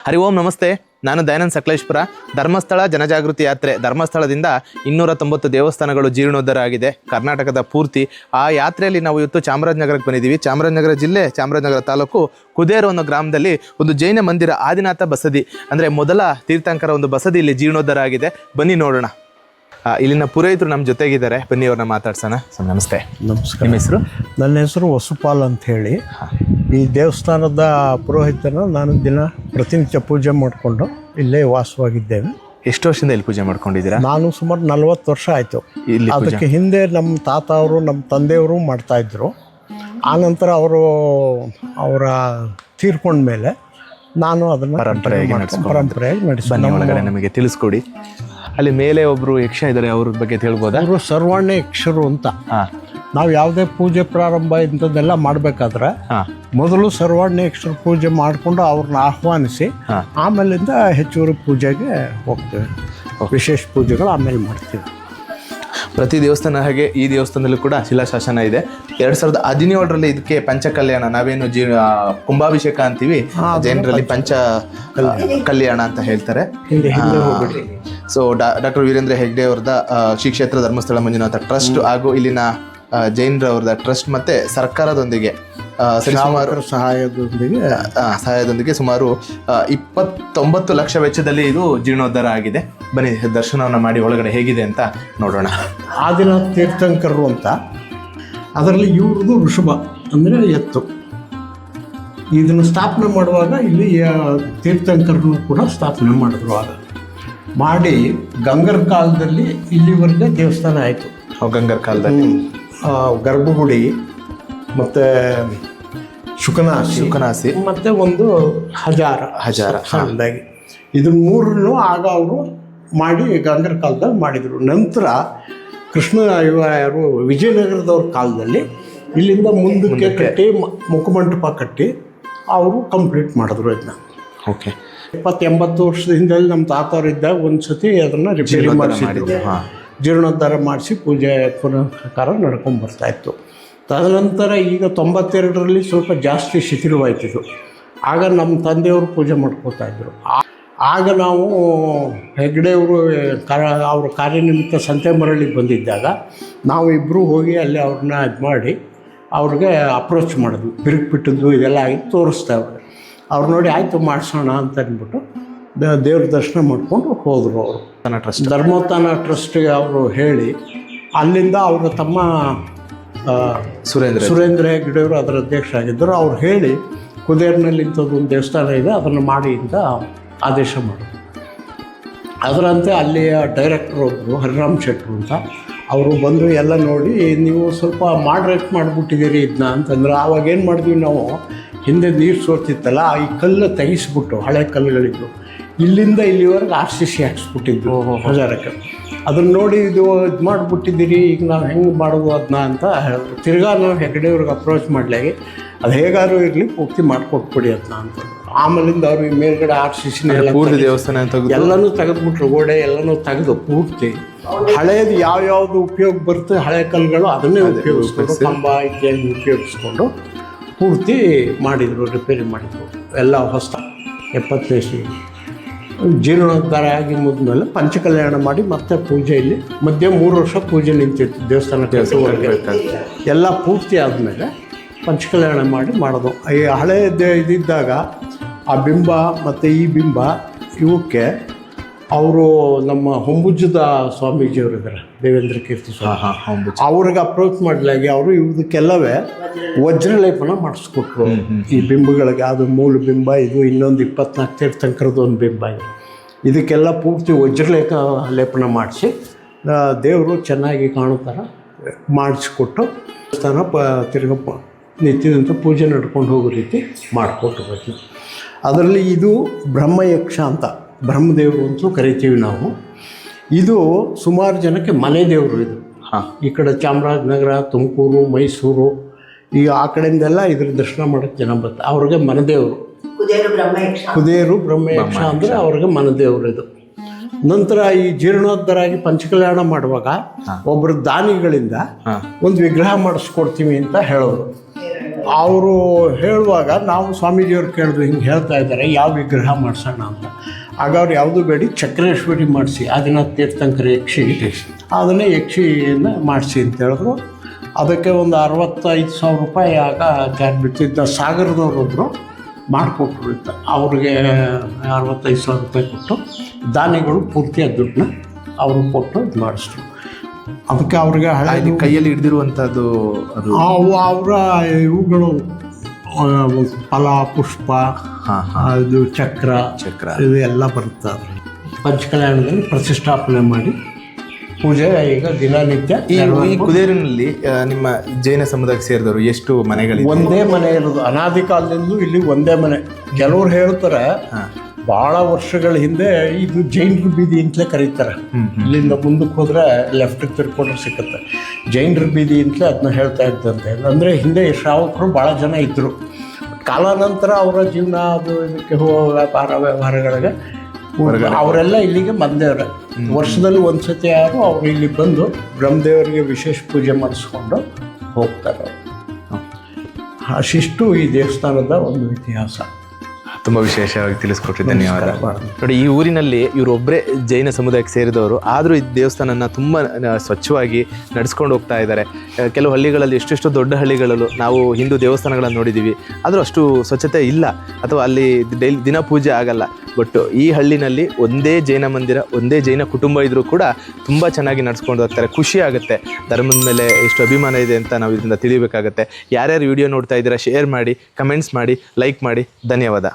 ಹರಿ ಓಂ ನಮಸ್ತೆ. ನಾನು ದಯಾನಂದ್ ಸಕಲೇಶ್ಪುರ. ಧರ್ಮಸ್ಥಳ ಜನಜಾಗೃತಿ ಯಾತ್ರೆ ಧರ್ಮಸ್ಥಳದಿಂದ 290 ದೇವಸ್ಥಾನಗಳು ಜೀರ್ಣೋದ್ಧಾರ ಆಗಿದೆ ಕರ್ನಾಟಕದ ಪೂರ್ತಿ. ಆ ಯಾತ್ರೆಯಲ್ಲಿ ನಾವು ಇವತ್ತು ಚಾಮರಾಜನಗರಕ್ಕೆ ಬಂದಿದ್ದೀವಿ. ಚಾಮರಾಜನಗರ ಜಿಲ್ಲೆ, ಚಾಮರಾಜನಗರ ತಾಲೂಕು ಕುದೇರು ಅನ್ನೋ ಗ್ರಾಮದಲ್ಲಿ ಒಂದು ಜೈನ ಮಂದಿರ, ಆದಿನಾಥ ಬಸದಿ ಅಂದರೆ ಮೊದಲ ತೀರ್ಥಂಕರ ಒಂದು ಬಸದಿ ಇಲ್ಲಿ ಜೀರ್ಣೋದ್ಧಾರ ಆಗಿದೆ. ಬನ್ನಿ ನೋಡೋಣ. ಇಲ್ಲಿನ ಪುರೋಹಿತರು ನಮ್ಮ ಜೊತೆಗಿದ್ದಾರೆ, ಬನ್ನಿ ಅವ್ರನ್ನ ಮಾತಾಡ್ಸೋಣ. ಸರ್ ನಮಸ್ತೆ. ನಮಸ್ಕಾರ. ನಿಮ್ಮ ಹೆಸರು? ನನ್ನ ಹೆಸರು ವಸುಪಾಲ್ ಅಂತ ಹೇಳಿ. ಈ ದೇವಸ್ಥಾನದ ಪುರೋಹಿತನ ನಾನು ಪ್ರತಿನಿತ್ಯ ಪೂಜೆ ಮಾಡಿಕೊಂಡು ಇಲ್ಲೇ ವಾಸವಾಗಿದ್ದೇವೆ. ಎಷ್ಟು ವರ್ಷದಿಂದ ಇಲ್ಲಿ ಪೂಜೆ ಮಾಡ್ಕೊಂಡಿದ್ದೀರಾ? ನಾನು ಸುಮಾರು 40 ವರ್ಷ ಆಯಿತು. ಅದಕ್ಕೆ ಹಿಂದೆ ನಮ್ಮ ತಾತ ಅವರು, ನಮ್ಮ ತಂದೆಯವರು ಮಾಡ್ತಾಯಿದ್ರು. ಆನಂತರ ಅವರ ತೀರ್ಕೊಂಡ್ಮೇಲೆ ನಾನು ಅದನ್ನು ಪರಂಪರೆಯಾಗಿ ಬನ್ನಿ ಒಳಗಡೆ ನಮಗೆ ತಿಳಿಸ್ಕೊಡಿ. ಅಲ್ಲಿ ಮೇಲೆ ಒಬ್ರು ಯಕ್ಷ ಇದ್ದಾರೆ, ಅವ್ರ ಬಗ್ಗೆ ಹೇಳ್ಬೋದಾ? ಅವರು ಸರ್ವರ್ಣ ಯಕ್ಷರು ಅಂತ. ನಾವು ಯಾವುದೇ ಪೂಜೆ ಪ್ರಾರಂಭ ಇಂಥದ್ದೆಲ್ಲ ಮಾಡಬೇಕಾದ್ರೆ ಮೊದಲು ಸರ್ವರ್ಣ ಯಕ್ಷರ ಪೂಜೆ ಮಾಡಿಕೊಂಡು ಅವ್ರನ್ನ ಆಹ್ವಾನಿಸಿ ಆಮೇಲಿಂದ ಹೆಚ್ಚುವರಿ ಪೂಜೆಗೆ ಹೋಗ್ತೇವೆ. ವಿಶೇಷ ಪೂಜೆಗಳು ಆಮೇಲೆ ಮಾಡ್ತೀವಿ. ಪ್ರತಿ ದೇವಸ್ಥಾನ ಹಾಗೆ ಈ ದೇವಸ್ಥಾನದಲ್ಲೂ ಕೂಡ ಶಿಲಾಶಾಸನ ಇದೆ. 2017ರಲ್ಲಿ ಇದಕ್ಕೆ ಪಂಚಕಲ್ಯಾಣ, ನಾವೇನು ಕುಂಭಾಭಿಷೇಕ ಅಂತೀವಿ, ಜೈನರಲ್ಲಿ ಪಂಚ ಕಲ್ಯಾಣ ಅಂತ ಹೇಳ್ತಾರೆ. ಸೊ ಡಾಕ್ಟರ್ ವೀರೇಂದ್ರ ಹೆಗ್ಡೆ ಅವ್ರದ ಶ್ರೀ ಕ್ಷೇತ್ರ ಧರ್ಮಸ್ಥಳ ಮಂಜುನಾಥ ಟ್ರಸ್ಟ್ ಹಾಗೂ ಇಲ್ಲಿನ ಜೈನರವ್ರದ ಟ್ರಸ್ಟ್ ಮತ್ತೆ ಸರ್ಕಾರದೊಂದಿಗೆ ಸಹಾಯದೊಂದಿಗೆ ಸುಮಾರು 29 ಲಕ್ಷ ವೆಚ್ಚದಲ್ಲಿ ಇದು ಜೀರ್ಣೋದ್ಧಾರ ಆಗಿದೆ. ಬನ್ನಿ ದರ್ಶನವನ್ನು ಮಾಡಿ ಒಳಗಡೆ ಹೇಗಿದೆ ಅಂತ ನೋಡೋಣ. ಆದಿನಾಥ ತೀರ್ಥಂಕರರು ಅಂತ, ಅದರಲ್ಲಿ ಇವ್ರದ್ದು ಋಷಭ ಅಂದರೆ ಎತ್ತು. ಇದನ್ನು ಸ್ಥಾಪನೆ ಮಾಡುವಾಗ ಇಲ್ಲಿ ತೀರ್ಥಂಕರನ್ನು ಕೂಡ ಸ್ಥಾಪನೆ ಮಾಡಿದ್ರು. ಆಗ ಮಾಡಿ ಗಂಗರ ಕಾಲದಲ್ಲಿ ಇಲ್ಲಿವರೆಗೆ ದೇವಸ್ಥಾನ ಆಯಿತು. ಗಂಗರ ಕಾಲದಲ್ಲಿ ಗರ್ಭಗುಡಿ ಮತ್ತು ಶುಕನಾಸಿ ಮತ್ತು ಒಂದು ಹಜಾರ ಸಣ್ಣದಾಗಿ, ಇದು ಮೂರನ್ನು ಆಗ ಅವರು ಮಾಡಿ ಗಂಗರ ಕಾಲದಲ್ಲಿ ಮಾಡಿದರು. ನಂತರ ಯಾರು ವಿಜಯನಗರದವ್ರ ಕಾಲದಲ್ಲಿ ಇಲ್ಲಿಂದ ಮುಂದಕ್ಕೆ ಕಟ್ಟಿ ಮುಖಮಂಟಪ ಕಟ್ಟಿ ಅವರು ಕಂಪ್ಲೀಟ್ ಮಾಡಿದ್ರು ಇದನ್ನ. ಓಕೆ. 70-80 ವರ್ಷದ ಹಿಂದೆ ನಮ್ಮ ತಾತವರಿದ್ದಾಗ ಒಂದು ಸತಿ ಅದನ್ನು ರಿಪೇರಿ ಮಾಡಿಸಿದ್ರು, ಜೀರ್ಣೋದ್ಧಾರ ಮಾಡಿಸಿ ಪೂಜೆ ಪುನಃಕಾರ ನಡ್ಕೊಂಡ್ಬರ್ತಾಯಿತ್ತು. ತದನಂತರ ಈಗ 92ರಲ್ಲಿ ಸ್ವಲ್ಪ ಜಾಸ್ತಿ ಶಿಥಿಲವಾಯ್ತಿದ್ದು. ಆಗ ನಮ್ಮ ತಂದೆಯವರು ಪೂಜೆ ಮಾಡ್ಕೋತಾಯಿದ್ರು. ಆಗ ನಾವು ಹೆಗ್ಡೆಯವರು ಅವ್ರ ಕಾರ್ಯನಿಮಿತ್ತ ಸಂತೆಮರಳಿಗೆ ಬಂದಿದ್ದಾಗ ನಾವು ಇಬ್ಬರು ಹೋಗಿ ಅಲ್ಲಿ ಅವ್ರನ್ನ ಇದು ಮಾಡಿ ಅವ್ರಿಗೆ ಅಪ್ರೋಚ್ ಮಾಡಿದ್ವಿ. ಬಿರುಕು ಇದೆಲ್ಲ ಆಗಿ ತೋರಿಸ್ತಾ ಅವ್ರು ನೋಡಿ ಆಯಿತು ಮಾಡಿಸೋಣ ಅಂತ ಅಂದ್ಬಿಟ್ಟು ದೇವ್ರ ದರ್ಶನ ಮಾಡಿಕೊಂಡು ಹೋದರು. ಅವರು ಧರ್ಮೋತ್ಥಾನ ಟ್ರಸ್ಟಿಗೆ ಅವರು ಹೇಳಿ ಅಲ್ಲಿಂದ ಅವರ ತಮ್ಮ ಸುರೇಂದ್ರ ಹೆಗ್ಡೆಯವರು ಅದರ ಅಧ್ಯಕ್ಷ ಆಗಿದ್ದರು. ಅವ್ರು ಹೇಳಿ ಕುದೇರಿನಲ್ಲಿ ಇಂಥದ್ದೊಂದು ದೇವಸ್ಥಾನ ಇದೆ, ಅದನ್ನು ಮಾಡಿ ಅಂತ ಆದೇಶ ಮಾಡಿದ್ರು. ಅದರಂತೆ ಅಲ್ಲಿಯ ಡೈರೆಕ್ಟರ್ ಒಬ್ಬರು ಹರಿರಾಮ್ ಶೆಟ್ಟರು ಅಂತ, ಅವರು ಬಂದು ಎಲ್ಲ ನೋಡಿ ನೀವು ಸ್ವಲ್ಪ ಮಾಡ್ರೇಟ್ ಮಾಡಿಬಿಟ್ಟಿದ್ದೀರಿ ಇದನ್ನ ಅಂತಂದ್ರೆ. ಆವಾಗ ಏನು ಮಾಡಿದ್ವಿ ನಾವು, ಹಿಂದೆ ನೀರು ಸೋರ್ತಿತ್ತಲ್ಲ, ಈ ಕಲ್ಲು ತೆಗಿಸ್ಬಿಟ್ಟು ಹಳೆ ಕಲ್ಲುಗಳಿದ್ದು ಇಲ್ಲಿಂದ ಇಲ್ಲಿವರೆಗೆ RCC ಹಾಕ್ಸ್ಬಿಟ್ಟಿದ್ದು ಹಜಾರಕ್ಕೆ. ಅದನ್ನು ನೋಡಿ ಇದು ಮಾಡಿಬಿಟ್ಟಿದ್ದೀರಿ, ಈಗ ನಾವು ಹೆಂಗೆ ಮಾಡೋದು ಅದನ್ನ ಅಂತ ಹೇಳಿದ್ರು. ತಿರ್ಗಾ ನಾವು ಹೆಗ್ಡೆಯವ್ರಿಗೆ ಅಪ್ರೋಚ್ ಮಾಡಲಾಗಿ ಅದು ಹೇಗಾದ್ರು ಇರಲಿ ಪೂರ್ತಿ ಮಾಡಿಕೊಟ್ಬಿಡಿ ಅದನ್ನ ಅಂತಂದ್ರು. ಆಮೇಲಿಂದ ಅವರು ಈ ಮೇಲ್ಗಡೆ RCC ದೇವಸ್ಥಾನ ಎಲ್ಲನೂ ತೆಗೆದ್ಬಿಟ್ರು, ಗೋಡೆ ಎಲ್ಲನೂ ತೆಗೆದು ಪೂರ್ತಿ ಹಳೇದು ಯಾವ್ಯಾವುದು ಉಪಯೋಗ ಬರುತ್ತೆ ಹಳೆ ಕಲ್ಲುಗಳು ಅದನ್ನೇ ಉಪಯೋಗಿಸ್ಕೊಂಡು, ಕಂಬ ಇತ್ಯಾದಿ ಉಪಯೋಗಿಸ್ಕೊಂಡು ಪೂರ್ತಿ ಮಾಡಿದರು, ರಿಪೇರಿ ಮಾಡಿದರು ಎಲ್ಲ ಹೊಸ. 70 ಜೀರ್ಣೋದ್ಧಾರ ಆಗಿ ಮುದ್ಮೇಲೆ ಪಂಚಕಲ್ಯಾಣ ಮಾಡಿ ಮತ್ತೆ ಪೂಜೆಯಲ್ಲಿ ಮಧ್ಯೆ 3 ವರ್ಷ ಪೂಜೆ ನಿಂತಿತ್ತು ದೇವಸ್ಥಾನಕ್ಕೆ. ಎಲ್ಲ ಪೂರ್ತಿ ಆದಮೇಲೆ ಪಂಚಕಲ್ಯಾಣ ಮಾಡೋದು. ಈ ಹಳೆ ಇದಿದ್ದಾಗ ಆ ಬಿಂಬ ಮತ್ತು ಈ ಬಿಂಬ ಇವಕ್ಕೆ ಅವರು ನಮ್ಮ ಹೊಂಬುಜ್ಜದ ಸ್ವಾಮೀಜಿಯವರು ಇದ್ದಾರೆ, ದೇವೇಂದ್ರ ಕೀರ್ತಿ ಸ್ವಾಮಿ, ಅವ್ರಿಗೆ ಅಪ್ರೋಚ್ ಮಾಡಲಾಗಿ ಅವರು ಇವದಕ್ಕೆಲ್ಲವೇ ವಜ್ರಲೇಪನ ಮಾಡಿಸ್ಕೊಟ್ರು. ಈ ಬಿಂಬಗಳಿಗೆ ಅದು ಮೂಲ ಬಿಂಬ, ಇದು ಇನ್ನೊಂದು 24 ತೀರ್ಥಂಕರದ್ದು ಒಂದು ಬಿಂಬ ಇದೆ. ಇದಕ್ಕೆಲ್ಲ ಪೂರ್ತಿ ಲೇಪನ ಮಾಡಿಸಿ ದೇವರು ಚೆನ್ನಾಗಿ ಕಾಣೋ ಥರ ಮಾಡಿಸ್ಕೊಟ್ಟು ದೇವಸ್ಥಾನ ತಿರ್ಗಪ್ಪ ನಿತ್ಯದಂತ ಪೂಜೆ ನಡ್ಕೊಂಡು ಹೋಗೋ ರೀತಿ ಮಾಡಿಕೊಟ್ಟು ಹೋಗ್ತೀವಿ. ಅದರಲ್ಲಿ ಇದು ಬ್ರಹ್ಮಯಕ್ಷ ಅಂತ, ಬ್ರಹ್ಮದೇವರು ಅಂತಲೂ ಕರಿತೀವಿ ನಾವು. ಇದು ಸುಮಾರು ಜನಕ್ಕೆ ಮನೆ ದೇವರು. ಇದು ಈ ಕಡೆ ಚಾಮರಾಜನಗರ, ತುಮಕೂರು, ಮೈಸೂರು, ಈಗ ಆ ಕಡೆಯಿಂದೆಲ್ಲ ಇದ್ರ ದರ್ಶನ ಮಾಡೋಕ್ಕೆ ಜನ ಬರ್ತಾರೆ. ಅವ್ರಿಗೆ ಮನದೇವರು ಕುದೇರು ಬ್ರಹ್ಮಯಕ್ಷ ಅಂದರೆ ಅವ್ರಿಗೆ ಮನದೇವರು ಇದು. ನಂತರ ಈ ಜೀರ್ಣೋದ್ಧಾರ ಆಗಿ ಪಂಚಕಲ್ಯಾಣ ಮಾಡುವಾಗ ಒಬ್ಬರು ದಾನಿಗಳಿಂದ ಒಂದು ವಿಗ್ರಹ ಮಾಡಿಸ್ಕೊಡ್ತೀವಿ ಅಂತ ಹೇಳೋರು. ಅವರು ಹೇಳುವಾಗ ನಾವು ಸ್ವಾಮೀಜಿಯವ್ರು ಕೇಳಿದ್ರು ಹಿಂಗೆ ಹೇಳ್ತಾ ಇದ್ದಾರೆ ಯಾವ ವಿಗ್ರಹ ಮಾಡಿಸೋಣ ಅಂತ. ಆಗ ಅವ್ರು ಯಾವುದೂ ಬೇಡಿ ಚಕ್ರೇಶ್ವರಿ ಮಾಡಿಸಿ ಆದಿನಾಥ ತೀರ್ಥಂಕರ ಯಕ್ಷಿ, ಅದನ್ನೇ ಯಕ್ಷಿಯನ್ನು ಮಾಡಿಸಿ ಅಂತ ಹೇಳಿದ್ರು. ಅದಕ್ಕೆ ಒಂದು 65,000 ರೂಪಾಯಿ ಆಗ ಚಾರ್ಜ್ ಬಿಡ್ತಿದ್ದ. ಸಾಗರದವರೊಬ್ಬರು ಮಾಡಿಕೊಟ್ರು ಇತ್ತ, ಅವ್ರಿಗೆ 65,000 ರೂಪಾಯಿ ಕೊಟ್ಟು ದಾನಿಗಳು ಪೂರ್ತಿ ದುಡ್ಡನ್ನ ಅವರು ಕೊಟ್ಟು ಇದು ಮಾಡಿಸಿದ್ರು. ಅದಕ್ಕೆ ಅವ್ರಿಗೆ ಹಳೆ ಕೈಯಲ್ಲಿ ಹಿಡಿದಿರುವಂಥದ್ದು ಅದು ಅವು ಅವರ ಇವುಗಳು ಫಲ ಪುಷ್ಪ, ಇದು ಚಕ್ರ ಇದು ಎಲ್ಲ ಬರ್ತದೆ. ಪಂಚಕಲ್ಯಾಣದಲ್ಲಿ ಪ್ರತಿಷ್ಠಾಪನೆ ಮಾಡಿ ಪೂಜೆ ಈಗ ದಿನನಿತ್ಯ. ಈ ಕುದೇರಿನಲ್ಲಿ ನಿಮ್ಮ ಜೈನ ಸಮುದಾಯಕ್ಕೆ ಸೇರಿದವರು ಎಷ್ಟು ಮನೆಗಳಿವೆ? ಒಂದೇ ಮನೆ ಇರೋದು ಅನಾದಿ ಕಾಲದಿಂದಲೂ ಇಲ್ಲಿ ಒಂದೇ ಮನೆ. ಕೆಲವ್ರು ಹೇಳ್ತಾರೆ ಭಾಳ ವರ್ಷಗಳ ಹಿಂದೆ ಇದು ಜೈನರ ಬೀದಿ ಅಂತಲೇ ಕರೀತಾರೆ. ಇಲ್ಲಿಂದ ಮುಂದಕ್ಕೆ ಹೋದರೆ ಲೆಫ್ಟಿಗೆ ತಿರ್ಕೊಂಡ್ರೆ ಸಿಕ್ಕತ್ತೆ. ಜೈನರ ಬೀದಿ ಅಂತಲೇ ಅದನ್ನ ಹೇಳ್ತಾ ಇದ್ದಂತೆ. ಅಂದರೆ ಹಿಂದೆ ಶ್ರಾವಕರು ಭಾಳ ಜನ ಇದ್ದರು. ಕಾಲಾನಂತರ ಅವರ ಜೀವನ ಅದು ಇದಕ್ಕೆ ವ್ಯವಹಾರಗಳಿಗೆ ಅವರೆಲ್ಲ ಇಲ್ಲಿಗೆ ಬಂದೇವ್ರೆ. ವರ್ಷದಲ್ಲಿ ಒಂದ್ಸತಿ ಯಾರು ಅವ್ರು ಇಲ್ಲಿ ಬಂದು ಬ್ರಹ್ಮದೇವರಿಗೆ ವಿಶೇಷ ಪೂಜೆ ಮಾಡಿಸ್ಕೊಂಡು ಹೋಗ್ತಾರೆ. ಅಷ್ಟಿಷ್ಟು ಈ ದೇವಸ್ಥಾನದ ಒಂದು ಇತಿಹಾಸ. ತುಂಬ ವಿಶೇಷವಾಗಿ ತಿಳಿಸ್ಕೊಟ್ರಿ, ಧನ್ಯವಾದ. ನೋಡಿ, ಈ ಊರಿನಲ್ಲಿ ಇವರೊಬ್ಬರೇ ಜೈನ ಸಮುದಾಯಕ್ಕೆ ಸೇರಿದವರು, ಆದರೂ ಈ ದೇವಸ್ಥಾನನ ತುಂಬ ಸ್ವಚ್ಛವಾಗಿ ನಡೆಸ್ಕೊಂಡು ಹೋಗ್ತಾ ಇದ್ದಾರೆ. ಕೆಲವು ಹಳ್ಳಿಗಳಲ್ಲಿ ಎಷ್ಟೆಷ್ಟು ದೊಡ್ಡ ಹಳ್ಳಿಗಳಲ್ಲೂ ನಾವು ಹಿಂದೂ ದೇವಸ್ಥಾನಗಳನ್ನು ನೋಡಿದ್ದೀವಿ, ಆದರೂ ಅಷ್ಟು ಸ್ವಚ್ಛತೆ ಇಲ್ಲ ಅಥವಾ ಅಲ್ಲಿ ದಿನ ಪೂಜೆ ಆಗಲ್ಲ. ಬಟ್ ಈ ಹಳ್ಳಿನಲ್ಲಿ ಒಂದೇ ಜೈನ ಮಂದಿರ, ಒಂದೇ ಜೈನ ಕುಟುಂಬ ಇದ್ರೂ ಕೂಡ ತುಂಬ ಚೆನ್ನಾಗಿ ನಡ್ಸ್ಕೊಂಡು ಹೋಗ್ತಾರೆ. ಖುಷಿ ಆಗುತ್ತೆ. ಧರ್ಮದ ಮೇಲೆ ಎಷ್ಟು ಅಭಿಮಾನ ಇದೆ ಅಂತ ನಾವು ಇದರಿಂದ ತಿಳಿಬೇಕಾಗತ್ತೆ. ಯಾರ್ಯಾರು ವಿಡಿಯೋ ನೋಡ್ತಾ ಇದ್ದೀರಾ ಶೇರ್ ಮಾಡಿ, ಕಮೆಂಟ್ಸ್ ಮಾಡಿ, ಲೈಕ್ ಮಾಡಿ. ಧನ್ಯವಾದ.